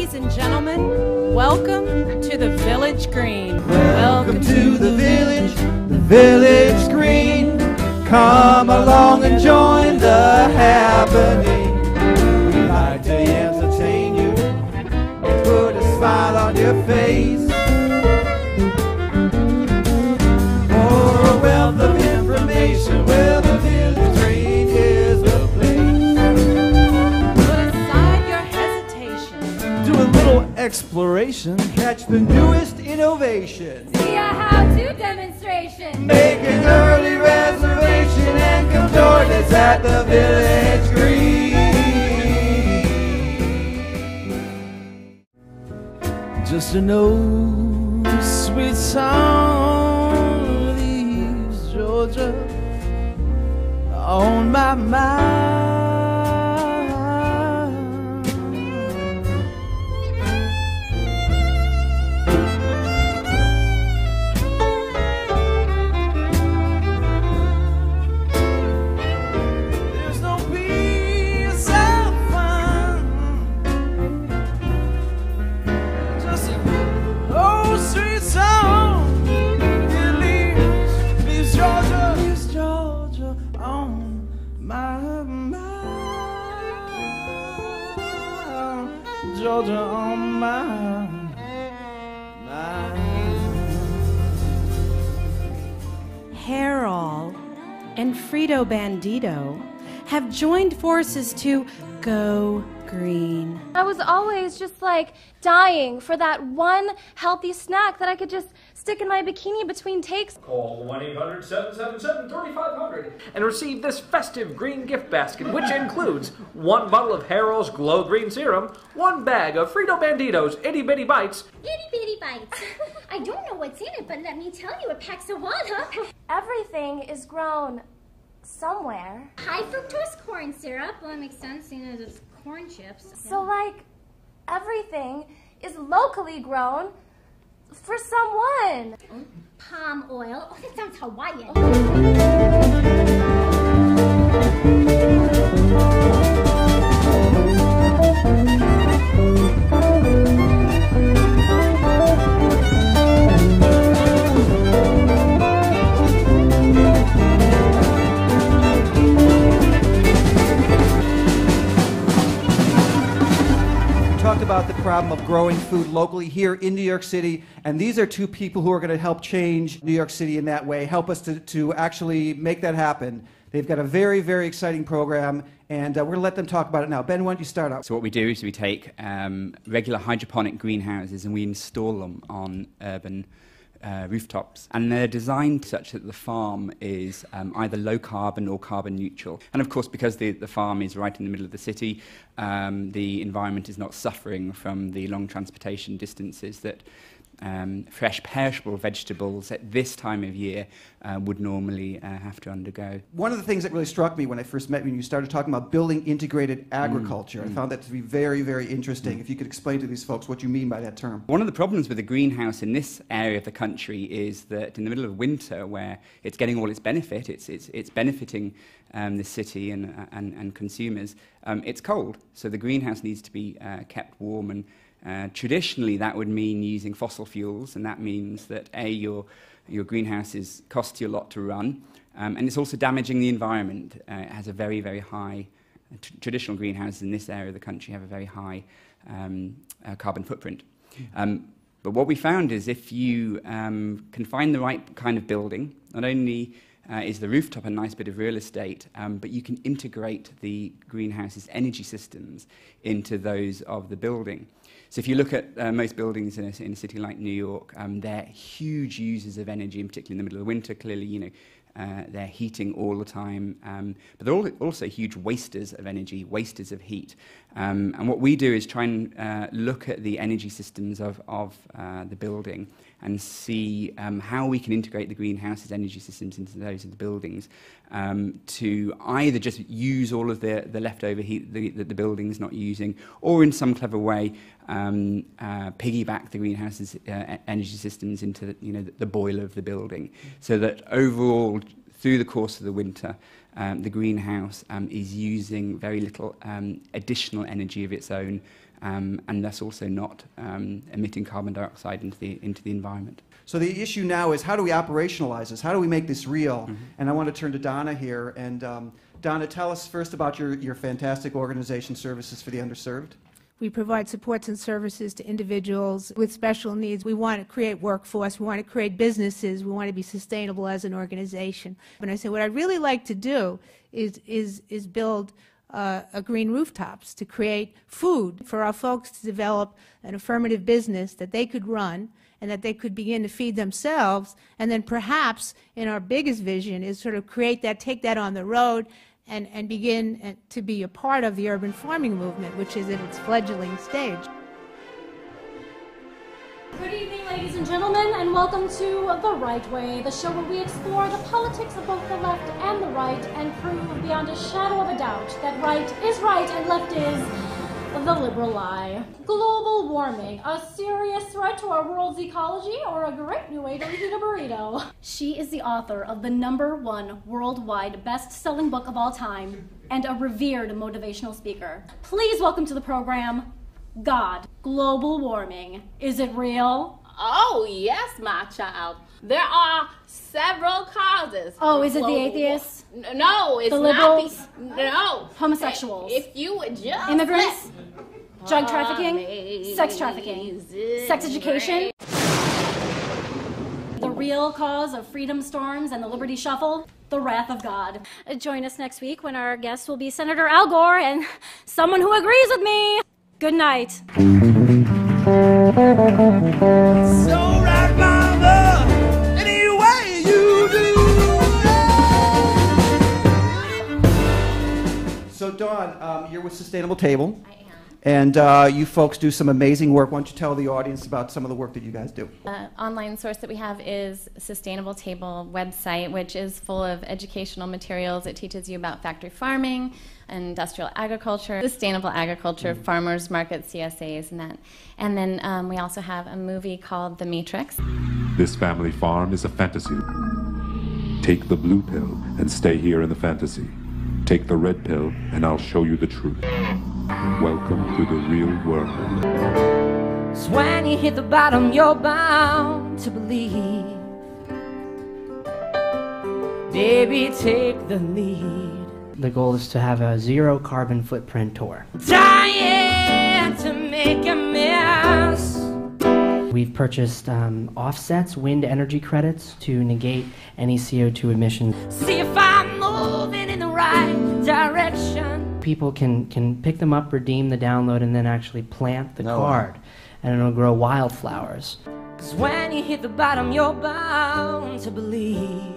Ladies and gentlemen, welcome to the Village Green. Welcome to the Village Green. Come along and join the happening. We like to entertain you and put a smile on your face. For a wealth of information, well, the Village Green is the place. Put aside your hesitation. Do a little exploration, catch the newest innovation. See a how-to demonstration. Make an early reservation and come join us at the Village Green. Just an old sweet song leaves Georgia on my mind. There's no peace of mind, just an old sweet song. It leaves Georgia on my mind. Georgia on my mind. Harold and Frito Bandito have joined forces to go green. I was always just like dying for that one healthy snack that I could just stick in my bikini between takes. Call 1-800-777-3500 and receive this festive green gift basket, which includes 1 bottle of Harold's Glow Green Serum, 1 bag of Frito Bandito's Itty Bitty Bites, Itty bitty bites. I don't know what's in it, but let me tell you, it packs a wallop. Everything is grown somewhere. High fructose corn syrup. Well, that makes sense, seeing as it's corn chips. So like everything is locally grown for someone. Palm oil. Oh, that sounds Hawaiian. Talked about the problem of growing food locally here in New York City, and these are two people who are going to help change New York City in that way, help us to actually make that happen. They've got a very, very exciting program, and we're going to let them talk about it now. Ben, why don't you start out? So what we do is we take regular hydroponic greenhouses and we install them on urban rooftops, and they're designed such that the farm is either low carbon or carbon neutral. And of course, because the farm is right in the middle of the city, the environment is not suffering from the long transportation distances that fresh perishable vegetables at this time of year would normally have to undergo. One of the things that really struck me when I first met you, when you started talking about building integrated agriculture, I found that to be very, very interesting. If you could explain to these folks what you mean by that term. One of the problems with a greenhouse in this area of the country is that in the middle of winter, where it's getting all its benefit, it's benefiting the city and consumers, it's cold. So the greenhouse needs to be kept warm, and traditionally that would mean using fossil fuels, and that means that your greenhouses cost you a lot to run, and it's also damaging the environment. It has a very, very high, traditional greenhouses in this area of the country have a very high carbon footprint. But what we found is if you can find the right kind of building, not only is the rooftop a nice bit of real estate, but you can integrate the greenhouse's energy systems into those of the building. So if you look at most buildings in a city like New York, they're huge users of energy, and particularly in the middle of winter. Clearly, they're heating all the time, but they're also huge wasters of energy, wasters of heat. And what we do is try and look at the energy systems of the building and see how we can integrate the greenhouse's energy systems into those of the buildings to either just use all of the leftover heat that the building's not using, or in some clever way piggyback the greenhouse's energy systems into the boiler of the building, so that overall through the course of the winter the greenhouse is using very little additional energy of its own and thus also not emitting carbon dioxide into the environment. So the issue now is, how do we operationalize this? How do we make this real? And I want to turn to Donna here. And Donna, tell us first about your fantastic organization, Services for the Underserved. We provide supports and services to individuals with special needs. We want to create workforce. We want to create businesses. We want to be sustainable as an organization. And I say what I'd really like to do is build a green rooftops to create food for our folks to develop an affirmative business that they could run and that they could begin to feed themselves. And then perhaps in our biggest vision is sort of create that, take that on the road and begin to be a part of the urban farming movement, which is at its fledgling stage. Good evening, ladies and gentlemen, and welcome to The Right Way, the show where we explore the politics of both the left and the right and prove beyond a shadow of a doubt that right is right and left is the liberal lie. Global warming, a serious threat to our world's ecology or a great new way to eat a burrito? She is the author of the #1 worldwide best-selling book of all time and a revered motivational speaker. Please welcome to the program, God. Global warming. Is it real? Oh, yes, my child. There are several causes. Oh, is it the atheists? No, it's the liberals? not. No. Homosexuals? If you would just... Immigrants? Drug trafficking? Sex trafficking? Sex education? The real cause of freedom storms and the Liberty Shuffle? The wrath of God. Join us next week when our guest will be Senator Al Gore and someone who agrees with me. Good night. So right, mama, any way you do. So Dawn, you're with Sustainable Table. I am. And you folks do some amazing work. Why don't you tell the audience about some of the work that you guys do? Online source that we have is Sustainable Table website, which is full of educational materials. It teaches you about factory farming, industrial agriculture, sustainable agriculture, farmers market, CSAs, and that. And then we also have a movie called The Matrix. This family farm is a fantasy. Take the blue pill and stay here in the fantasy. Take the red pill and I'll show you the truth. Welcome to the real world. So when you hit the bottom, you're bound to believe. Baby, take the lead. The goal is to have a zero carbon footprint tour. Trying to make a mess. We've purchased offsets, wind energy credits, to negate any CO2 emissions. See if I'm moving in the right direction. People can pick them up, redeem the download, and then actually plant the card, and it'll grow wildflowers. 'Cause when you hit the bottom, you're bound to believe.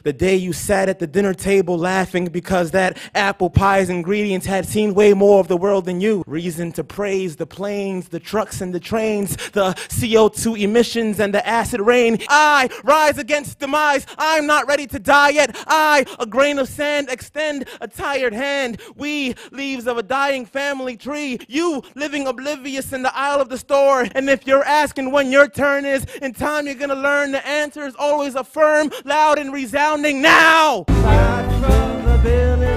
The day you sat at the dinner table laughing because that apple pie's ingredients had seen way more of the world than you. Reason to praise the planes, the trucks and the trains, the CO2 emissions and the acid rain. I rise against demise. I'm not ready to die yet. I, a grain of sand, extend a tired hand. We, leaves of a dying family tree. You, living oblivious in the aisle of the store. And if you're asking when your turn is, in time you're gonna learn the answer is always affirm, loud and resounding now. Right from the building.